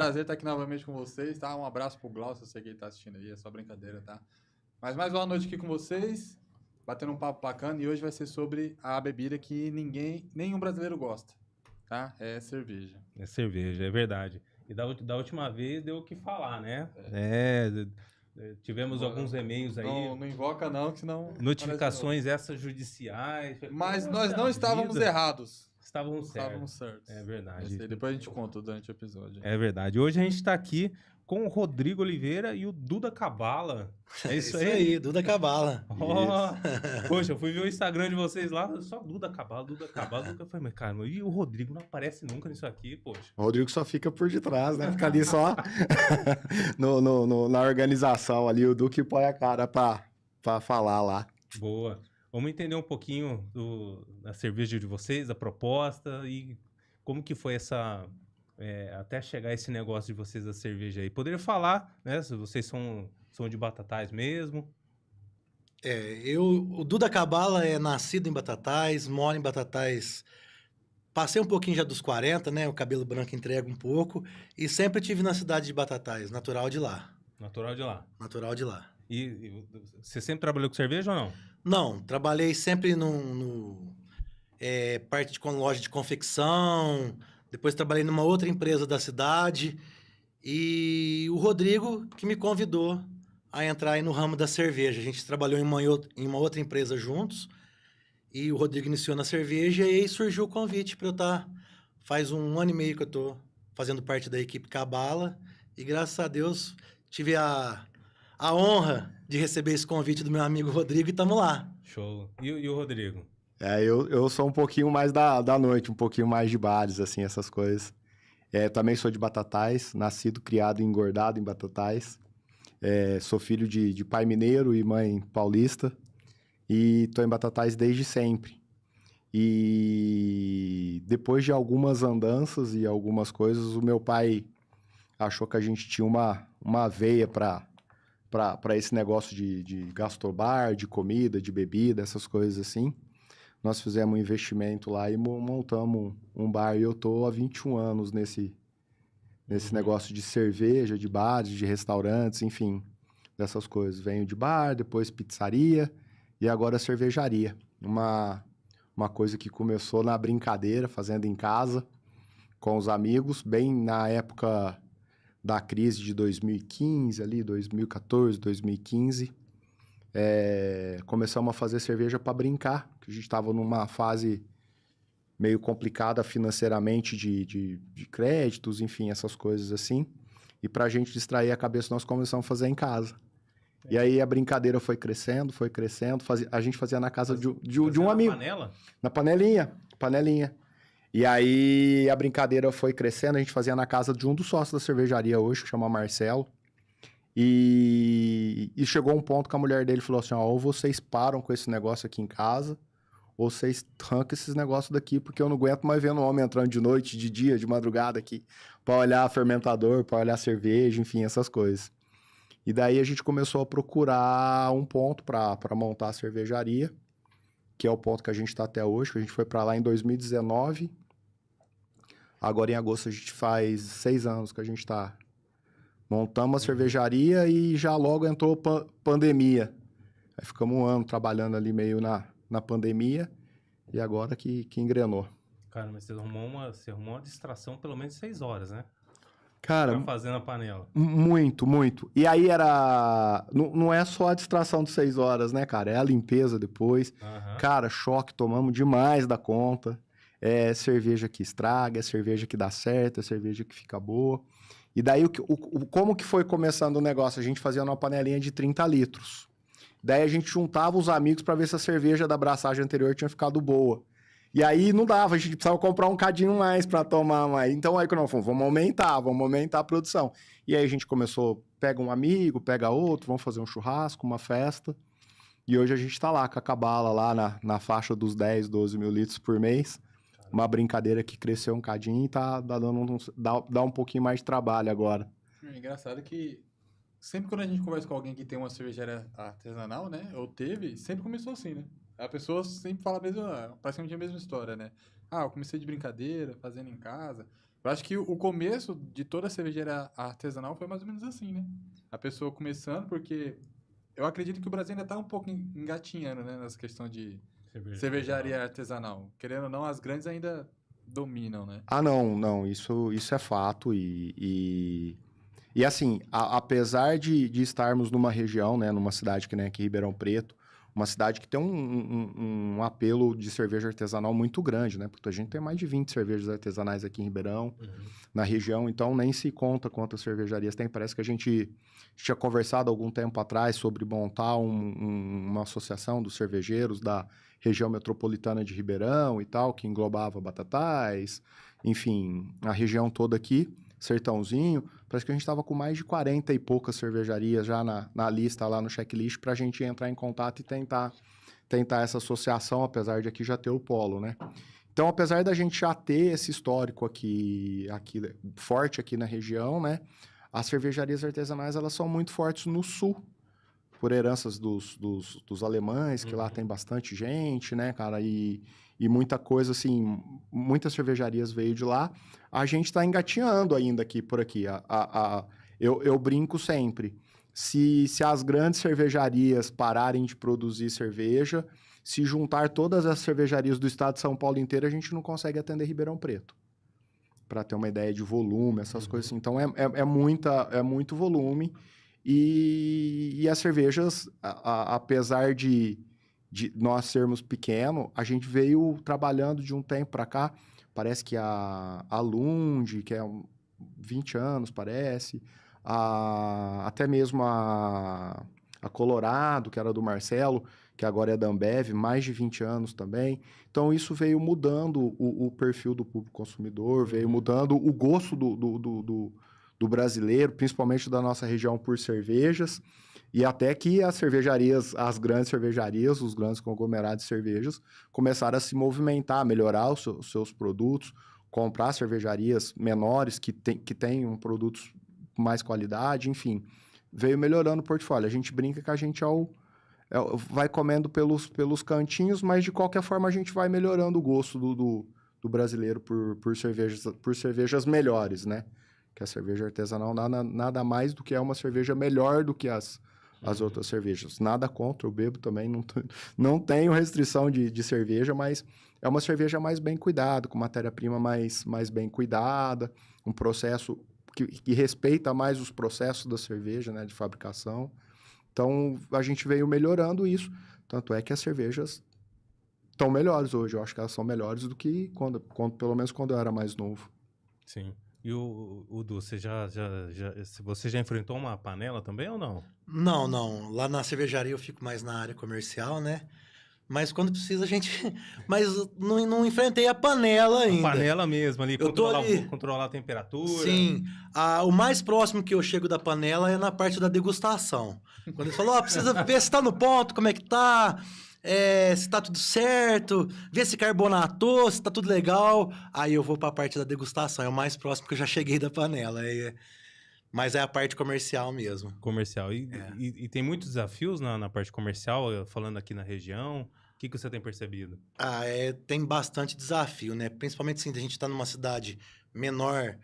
Prazer estar aqui novamente com vocês, tá? Um abraço pro Glaucio, eu sei que ele tá assistindo aí, é só brincadeira, tá? Mas mais uma noite aqui com vocês, batendo um papo bacana, e hoje vai ser sobre a bebida que nenhum brasileiro gosta, tá? É cerveja. É cerveja, é verdade. E da última vez deu o que falar, né? Tivemos alguns e-mails aí, Não invoca não, que senão... notificações extrajudiciais. Mas nós não Poxa estávamos vida. errados. Estávamos Estávamos certos. certos. É verdade. Esse aí depois a gente conta durante o episódio. É verdade. Hoje a gente está aqui com o Rodrigo Oliveira e o Duda Cabala. É isso aí? Duda Cabala. Poxa, eu fui ver o Instagram de vocês lá, só Duda Cabala, Duda Cabala. Nunca falei, mas cara, e o Rodrigo não aparece nunca nisso aqui, poxa. O Rodrigo só fica por detrás, né? Fica ali só na organização ali, o Duque põe a cara pra falar lá. Boa. Vamos entender um pouquinho da cerveja de vocês, da proposta e como que foi até chegar esse negócio de vocês da cerveja aí. Poderia falar, né? Se vocês são de Batatais mesmo. O Duda Cabala é nascido em Batatais, moro em Batatais. Passei um pouquinho já dos 40, né? O cabelo branco entrega um pouco. E sempre tive na cidade de Batatais, natural de lá. Natural de lá. Natural de lá. E você sempre trabalhou com cerveja ou não? Não, trabalhei sempre parte de loja de confecção. Depois trabalhei numa outra empresa da cidade. E o Rodrigo que me convidou a entrar aí no ramo da cerveja. A gente trabalhou em uma outra empresa juntos. E o Rodrigo iniciou na cerveja e aí surgiu o convite para eu estar... Faz 1 ano e meio que eu estou fazendo parte da equipe Cabala. E graças a Deus tive a honra de receber esse convite do meu amigo Rodrigo e estamos lá. Show. E o Rodrigo? Eu sou um pouquinho mais da noite, um pouquinho mais de bares, assim, essas coisas. Também sou de Batatais, nascido, criado e engordado em Batatais. Sou filho de pai mineiro e mãe paulista. E estou em Batatais desde sempre. E depois de algumas andanças e algumas coisas, o meu pai achou que a gente tinha uma veia para esse negócio de gastrobar, de comida, de bebida, essas coisas assim. Nós fizemos um investimento lá e montamos um bar. E eu estou há 21 anos nesse negócio de cerveja, de bares, de restaurantes, enfim, dessas coisas. Venho de bar, depois pizzaria e agora cervejaria. Uma coisa que começou na brincadeira, fazendo em casa, com os amigos, bem na época da crise de 2015, ali, 2014, 2015. Começamos a fazer cerveja para brincar, que a gente estava numa fase meio complicada financeiramente de créditos, enfim, essas coisas assim. E para a gente distrair a cabeça, nós começamos a fazer em casa. E aí a brincadeira foi crescendo. A gente fazia na casa de um amigo. Na panela? Na panelinha. E aí a brincadeira foi crescendo, a gente fazia na casa de um dos sócios da cervejaria hoje, que chama Marcelo. E chegou um ponto que a mulher dele falou assim, ou vocês param com esse negócio aqui em casa, ou vocês arrancam esses negócios daqui, porque eu não aguento mais vendo um homem entrando de noite, de dia, de madrugada aqui, para olhar fermentador, para olhar cerveja, enfim, essas coisas. E daí a gente começou a procurar um ponto para montar a cervejaria, que é o ponto que a gente está até hoje, que a gente foi para lá em 2019. Agora em agosto a gente faz 6 anos que a gente está... Montamos a cervejaria e já logo entrou pandemia. Aí ficamos 1 ano trabalhando ali meio na pandemia e agora que engrenou. Cara, mas você arrumou uma distração pelo menos 6 horas, né? Cara, pra fazer na panela. Muito, muito. E aí não é só a distração de 6 horas, né, cara? É a limpeza depois. Uhum. Cara, choque, tomamos demais da conta. É cerveja que estraga, é cerveja que dá certo, é cerveja que fica boa. E daí, como que foi começando o negócio? A gente fazia numa panelinha de 30 litros. Daí a gente juntava os amigos para ver se a cerveja da abraçagem anterior tinha ficado boa. E aí não dava, a gente precisava comprar um cadinho mais para tomar mais. Então aí que nós falamos, vamos aumentar a produção. E aí a gente começou, pega um amigo, pega outro, vamos fazer um churrasco, uma festa. E hoje a gente tá lá com a Cabala, lá na faixa dos 10, 12 mil litros por mês. Uma brincadeira que cresceu um cadinho e dá um pouquinho mais de trabalho agora. É engraçado que sempre quando a gente conversa com alguém que tem uma cervejaria artesanal, né? Ou teve, sempre começou assim, né? A pessoa sempre fala praticamente a mesma história, né? Eu comecei de brincadeira, fazendo em casa. Eu acho que o começo de toda a cervejaria artesanal foi mais ou menos assim, né? A pessoa começando, porque eu acredito que o Brasil ainda tá um pouco engatinhando, né? Nessa questão de cervejaria artesanal. Querendo ou não, as grandes ainda dominam, né? Ah, não, isso é fato e assim, apesar de estarmos numa região, né, numa cidade que nem aqui, Ribeirão Preto, uma cidade que tem um apelo de cerveja artesanal muito grande, né, porque a gente tem mais de 20 cervejas artesanais aqui em Ribeirão, na região, então nem se conta quantas cervejarias tem, parece que a gente tinha conversado algum tempo atrás sobre montar uma associação dos cervejeiros da região metropolitana de Ribeirão e tal, que englobava Batatais, enfim, a região toda aqui, Sertãozinho, parece que a gente estava com mais de 40 e poucas cervejarias já na lista, lá no checklist, para a gente entrar em contato e tentar essa associação, apesar de aqui já ter o polo, né? Então, apesar da gente já ter esse histórico aqui forte aqui na região, né? As cervejarias artesanais, elas são muito fortes no sul, por heranças dos alemães, que lá tem bastante gente, né, cara, e muita coisa, assim, muitas cervejarias veio de lá. A gente está engatinhando ainda aqui, por aqui. Eu brinco sempre. Se as grandes cervejarias pararem de produzir cerveja, se juntar todas as cervejarias do estado de São Paulo inteiro, a gente não consegue atender Ribeirão Preto. Para ter uma ideia de volume, essas coisas assim. Então, é muito volume. E as cervejas, apesar de nós sermos pequenos, a gente veio trabalhando de um tempo para cá. Parece que a Lund, que é 20 anos, parece. Até mesmo a Colorado, que era do Marcelo, que agora é da Ambev, mais de 20 anos também. Então, isso veio mudando o perfil do público consumidor, veio mudando o gosto do brasileiro, principalmente da nossa região, por cervejas, e até que as cervejarias, as grandes cervejarias, os grandes conglomerados de cervejas, começaram a se movimentar, melhorar os seus produtos, comprar cervejarias menores que tenham produtos com mais qualidade, enfim, veio melhorando o portfólio. A gente brinca que a gente vai comendo pelos cantinhos, mas de qualquer forma a gente vai melhorando o gosto do brasileiro por cervejas melhores, né? Que a cerveja artesanal nada mais do que é uma cerveja melhor do que as outras cervejas. Nada contra, eu bebo também, não tenho restrição de cerveja, mas é uma cerveja mais bem cuidada, com matéria-prima mais bem cuidada, um processo que respeita mais os processos da cerveja, né, de fabricação. Então, a gente veio melhorando isso, tanto é que as cervejas estão melhores hoje. Eu acho que elas são melhores do que pelo menos quando eu era mais novo. Sim. E o Du, você já enfrentou uma panela também ou não? Não. Lá na cervejaria eu fico mais na área comercial, né? Mas quando precisa a gente... Mas não enfrentei a panela ainda. A panela mesmo ali, Eu tô ali... controlar a temperatura. Sim. O mais próximo que eu chego da panela é na parte da degustação. Quando eles falam, precisa ver se tá no ponto, como é que tá... se tá tudo certo, ver se carbonatou, se tá tudo legal. Aí eu vou pra parte da degustação. É o mais próximo que eu já cheguei da panela. Mas é a parte comercial mesmo. Comercial. E tem muitos desafios na parte comercial, falando aqui na região. O que você tem percebido? Tem bastante desafio, né? Principalmente assim, a gente tá numa cidade menor.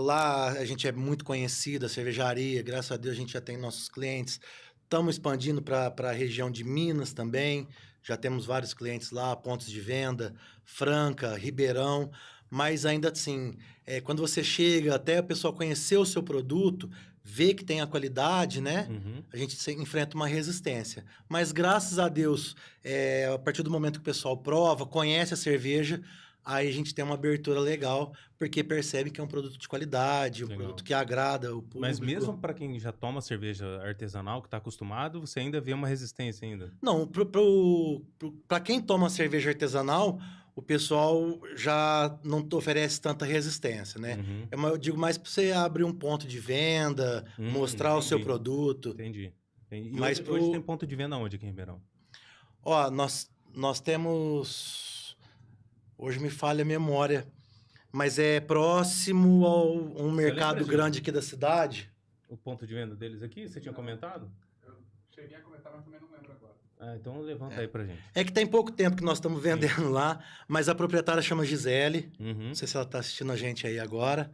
Lá a gente é muito conhecida, a cervejaria. Graças a Deus a gente já tem nossos clientes. Estamos expandindo para a região de Minas também. Já temos vários clientes lá, pontos de venda, Franca, Ribeirão. Mas ainda assim, quando você chega até a pessoa conhecer o seu produto, ver que tem a qualidade, né? A gente enfrenta uma resistência. Mas graças a Deus, a partir do momento que o pessoal prova, conhece a cerveja, aí a gente tem uma abertura legal, porque percebe que é um produto de qualidade, um produto que agrada o público. Mas mesmo para quem já toma cerveja artesanal, que está acostumado, você ainda vê uma resistência ainda? Não, para quem toma cerveja artesanal, o pessoal já não oferece tanta resistência, né? Eu digo mais para você abrir um ponto de venda, mostrar o seu produto. Entendi. E mas hoje tem ponto de venda onde aqui em Ribeirão? Nós temos... Hoje me falha a memória, mas é próximo a um mercado grande aqui da cidade. O ponto de venda deles aqui, você tinha comentado? Eu cheguei a comentar, mas também não lembro agora. Ah, então levanta aí pra gente. É que tem pouco tempo que nós estamos vendendo lá, mas a proprietária chama Gisele. Uhum. Não sei se ela está assistindo a gente aí agora.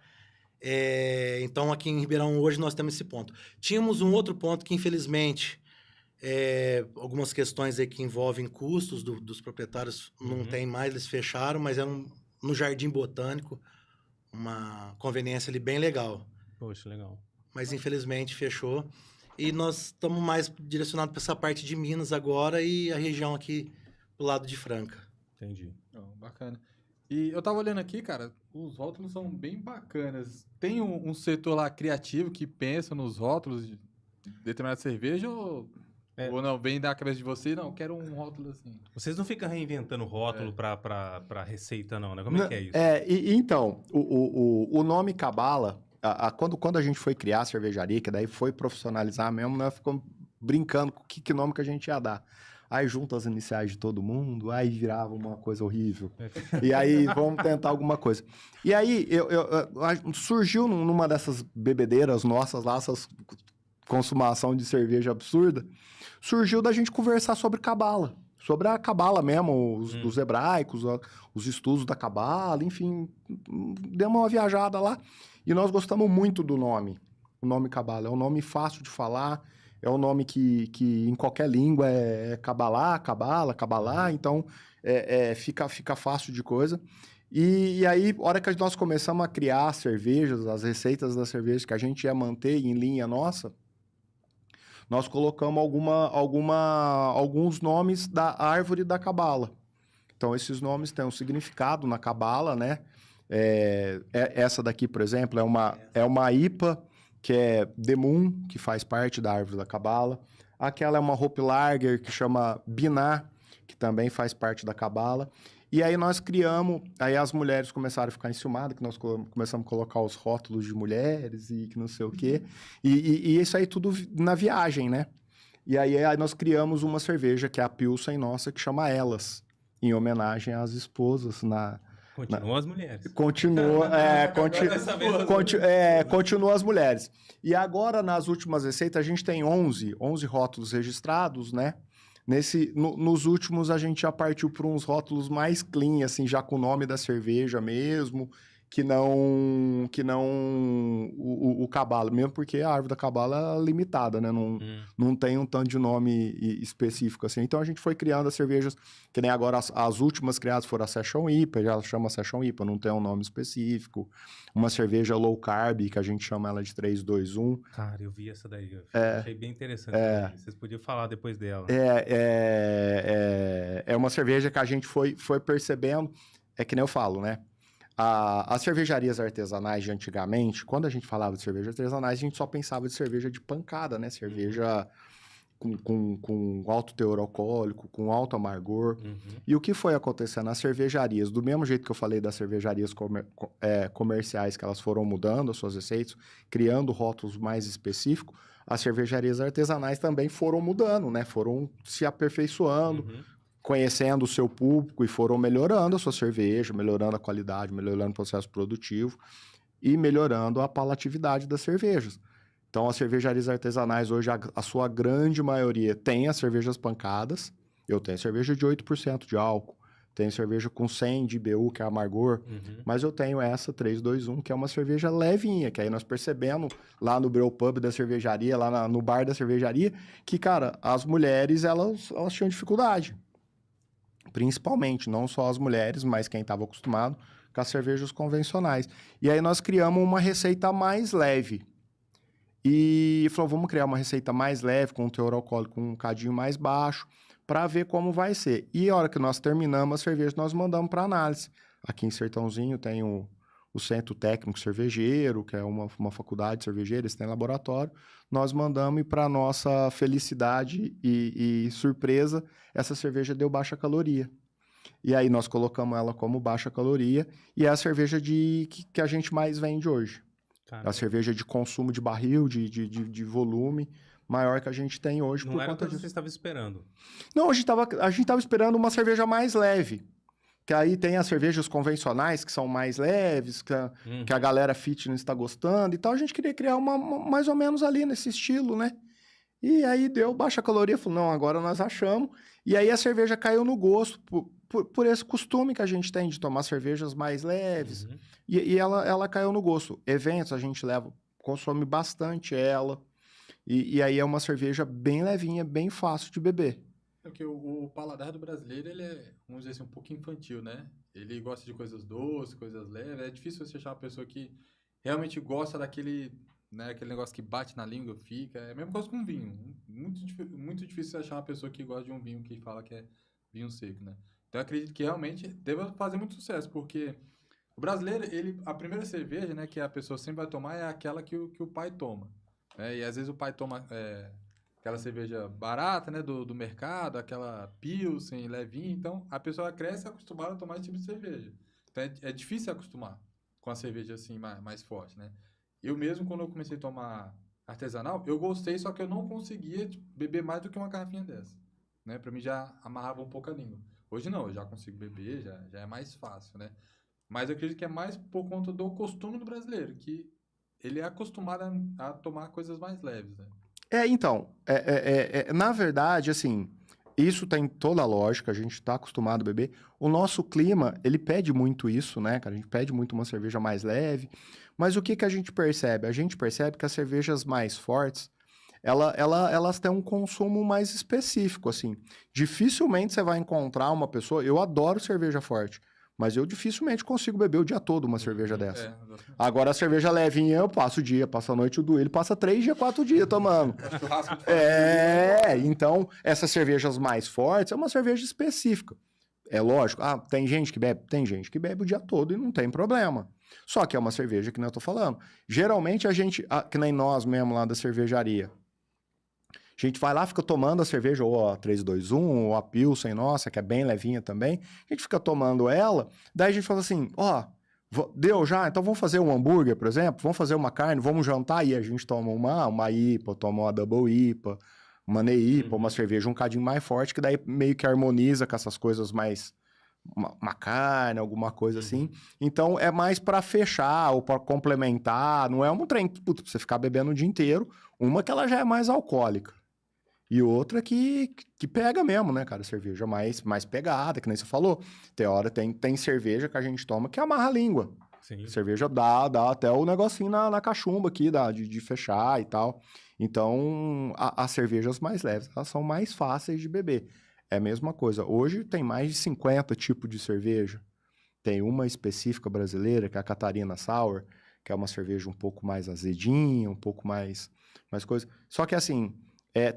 Então, aqui em Ribeirão, hoje, nós temos esse ponto. Tínhamos um outro ponto que, infelizmente, algumas questões aí que envolvem custos dos proprietários não tem mais, eles fecharam, mas era no Jardim Botânico, uma conveniência ali bem legal. Poxa, legal. Mas, infelizmente, fechou. E nós estamos mais direcionados para essa parte de Minas agora e a região aqui do lado de Franca. Entendi. Oh, bacana. E eu tava olhando aqui, cara, os rótulos são bem bacanas. Tem um setor lá criativo que pensa nos rótulos de determinada cerveja ou não? Vem da cabeça de você, não, quero um rótulo assim. Vocês não ficam reinventando rótulo pra receita, não, né? Como é que é isso? Então, o nome Cabala, quando a gente foi criar a cervejaria, que daí foi profissionalizar mesmo, nós ficamos brincando com que nome que a gente ia dar. Aí junta as iniciais de todo mundo, aí virava uma coisa horrível. E aí vamos tentar alguma coisa. E aí surgiu numa dessas bebedeiras nossas lá, essas consumação de cerveja absurda, surgiu da gente conversar sobre Cabala. Sobre a Cabala mesmo, os hebraicos, os estudos da Cabala, enfim, demos uma viajada lá. E nós gostamos muito do nome, o nome Cabala. É um nome fácil de falar, é um nome que em qualquer língua é Cabalá, Cabala, Cabalá, então fica fácil de coisa. E aí, a hora que nós começamos a criar cervejas, as receitas das cervejas que a gente ia manter em linha nossa, nós colocamos alguns nomes da árvore da Cabala. Então, esses nomes têm um significado na Cabala, né? Essa daqui, por exemplo, é uma IPA, que é The Moon, que faz parte da árvore da Cabala. Aquela é uma Hope Lager, que chama Biná, que também faz parte da Cabala. E aí nós criamos, aí as mulheres começaram a ficar enciumadas, que nós começamos a colocar os rótulos de mulheres e que não sei o quê. E isso aí tudo na viagem, né? E aí nós criamos uma cerveja, que é a Pilsen nossa, que chama Elas, em homenagem às esposas Continuam as mulheres. Continua as mulheres. E agora, nas últimas receitas, a gente tem 11 rótulos registrados, né? Nos últimos, a gente já partiu para uns rótulos mais clean, assim, já com o nome da cerveja mesmo, que não o Cabala, mesmo porque a árvore da Cabala é limitada, né? Não tem um tanto de nome específico, assim. Então, a gente foi criando as cervejas, que nem agora as últimas criadas foram a Session IPA, já chama Session IPA, não tem um nome específico. Uma cerveja low carb, que a gente chama ela de 321. Cara, eu vi essa daí, achei bem interessante. Vocês podiam falar depois dela. É uma cerveja que a gente foi percebendo, é que nem eu falo, né? As cervejarias artesanais de antigamente, quando a gente falava de cerveja artesanais, a gente só pensava de cerveja de pancada, né? Cerveja com alto teor alcoólico, com alto amargor. E o que foi acontecendo nas cervejarias? Do mesmo jeito que eu falei das cervejarias comerciais, que elas foram mudando as suas receitas, criando rótulos mais específicos, as cervejarias artesanais também foram mudando, né? Foram se aperfeiçoando, conhecendo o seu público e foram melhorando a sua cerveja, melhorando a qualidade, melhorando o processo produtivo e melhorando a palatividade das cervejas. Então, as cervejarias artesanais hoje, a sua grande maioria tem as cervejas pancadas. Eu tenho cerveja de 8% de álcool, tenho cerveja com 100 de IBU, que é amargor, mas eu tenho essa 321, que é uma cerveja levinha, que aí nós percebemos lá no brewpub da cervejaria, lá no bar da cervejaria, que, cara, as mulheres, elas tinham dificuldade. Principalmente, não só as mulheres, mas quem estava acostumado com as cervejas convencionais. E aí nós criamos uma receita mais leve. E falou, vamos criar uma receita mais leve, com um teor alcoólico um cadinho mais baixo, para ver como vai ser. E a hora que nós terminamos a cerveja, nós mandamos para análise. Aqui em Sertãozinho tem o Centro Técnico Cervejeiro, que é uma faculdade cervejeira, eles têm laboratório. Nós mandamos e, para nossa felicidade e surpresa, essa cerveja deu baixa caloria. E aí nós colocamos ela como baixa caloria e é a cerveja que a gente mais vende hoje. Caramba. A cerveja de consumo de barril, de volume maior que a gente tem hoje. Não era o que você estava esperando? Não, a gente estava esperando uma cerveja mais leve. Que aí tem as cervejas convencionais, que são mais leves, que a galera fitness está gostando e tal. A gente queria criar uma mais ou menos ali nesse estilo, né? E aí deu baixa caloria, falou, não, agora nós achamos. E aí a cerveja caiu no gosto, por esse costume que a gente tem de tomar cervejas mais leves. Uhum. E ela caiu no gosto. Eventos a gente leva, consome bastante ela. E aí é uma cerveja bem levinha, bem fácil de beber. Porque o paladar do brasileiro, ele é, vamos dizer assim, um pouco infantil, né? Ele gosta de coisas doces, coisas leves. É difícil você achar uma pessoa que realmente gosta daquele, né, aquele negócio que bate na língua, fica. É a mesma coisa com vinho. Muito difícil você achar uma pessoa que gosta de um vinho que fala que é vinho seco, né? Então eu acredito que realmente deva fazer muito sucesso, porque o brasileiro, a primeira cerveja, né, que a pessoa sempre vai tomar é aquela que o pai toma. Né? E às vezes o pai toma aquela cerveja barata, né, do mercado, aquela Pilsen, levinha. Então a pessoa cresce acostumada a tomar esse tipo de cerveja. Então é difícil se acostumar com a cerveja assim mais forte, né? Eu mesmo, quando eu comecei a tomar artesanal, eu gostei, só que eu não conseguia tipo, beber mais do que uma garrafinha dessa. Né? Pra mim já amarrava um pouco a língua. Hoje não, eu já consigo beber, já é mais fácil, né? Mas eu acredito que é mais por conta do costume do brasileiro, que ele é acostumado a tomar coisas mais leves, né? Então, na verdade, assim, isso tem toda a lógica, a gente está acostumado a beber. O nosso clima, ele pede muito isso, né, cara? A gente pede muito uma cerveja mais leve. Mas o que a gente percebe? A gente percebe que as cervejas mais fortes, elas têm um consumo mais específico, assim. Dificilmente você vai encontrar uma pessoa... Eu adoro cerveja forte, mas eu dificilmente consigo beber o dia todo uma cerveja dessa. Exatamente. Agora, a cerveja levinha, eu passo o dia, passo a noite, o Duílio passa 3 dias, 4 dias tomando. Churrasco de Então, essas cervejas mais fortes é uma cerveja específica. É lógico, tem gente que bebe? Tem gente que bebe o dia todo e não tem problema. Só que é uma cerveja que nem eu tô falando. Geralmente a gente, que nem nós mesmo lá da cervejaria, a gente vai lá, fica tomando a cerveja, ou a 321, ou a Pilsen, nossa, que é bem levinha também. A gente fica tomando ela, daí a gente fala assim, deu já? Então vamos fazer um hambúrguer, por exemplo? Vamos fazer uma carne, vamos jantar e a gente toma uma IPA, toma uma Double IPA, uma NEIPA, uma cerveja um cadinho mais forte, que daí meio que harmoniza com essas coisas mais... Uma carne, alguma coisa assim. Então, é mais para fechar ou para complementar. Não é um trem pra você ficar bebendo o dia inteiro. Uma que ela já é mais alcoólica. E outra que pega mesmo, né, cara? Cerveja mais pegada, que nem você falou. Tem cerveja que a gente toma que amarra a língua. Sim. Cerveja dá até o negocinho na cachumba aqui, de fechar e tal. Então, as cervejas mais leves, elas são mais fáceis de beber. É a mesma coisa. Hoje tem mais de 50 tipos de cerveja. Tem uma específica brasileira, que é a Catarina Sour, que é uma cerveja um pouco mais azedinha, um pouco mais coisa. Só que assim,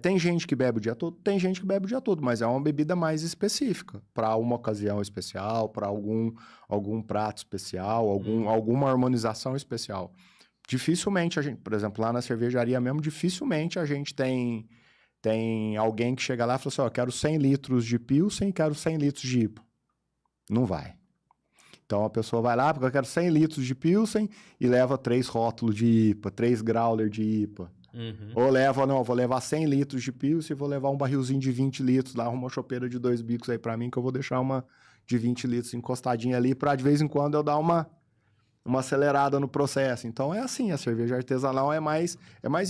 tem gente que bebe o dia todo, tem gente que bebe o dia todo, mas é uma bebida mais específica, para uma ocasião especial, para algum prato especial, alguma harmonização especial. Dificilmente a gente, por exemplo, lá na cervejaria mesmo, dificilmente a gente tem alguém que chega lá e fala assim, eu quero 100 litros de Pilsen, quero 100 litros de IPA. Não vai. Então a pessoa vai lá, porque eu quero 100 litros de Pilsen e leva 3 rótulos de IPA, 3 growler de IPA. Ou vou levar 100 litros de Pilsen e vou levar um barrilzinho de 20 litros lá, uma chopeira de 2 bicos aí pra mim, que eu vou deixar uma de 20 litros encostadinha ali pra de vez em quando eu dar uma acelerada no processo. Então é assim, a cerveja artesanal é mais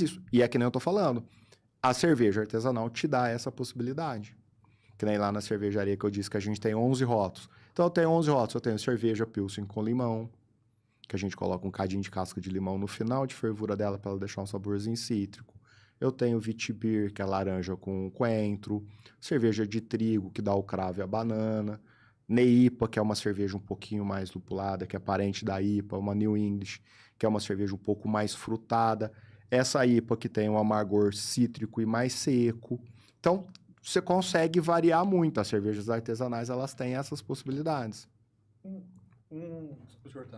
isso. E é que nem eu tô falando. A cerveja artesanal te dá essa possibilidade. Que nem lá na cervejaria que eu disse que a gente tem 11 rótulos. Então eu tenho 11 rótulos. Eu tenho cerveja Pilsen com limão, que a gente coloca um cadinho de casca de limão no final de fervura dela para ela deixar um saborzinho cítrico. Eu tenho Vitibir, que é laranja com coentro. Cerveja de trigo, que dá o cravo e a banana. Neipa, que é uma cerveja um pouquinho mais lupulada, que é parente da IPA. Uma New English, que é uma cerveja um pouco mais frutada. Essa IPA que tem um amargor cítrico e mais seco. Então, você consegue variar muito. As cervejas artesanais, elas têm essas possibilidades. Desculpa te cortar.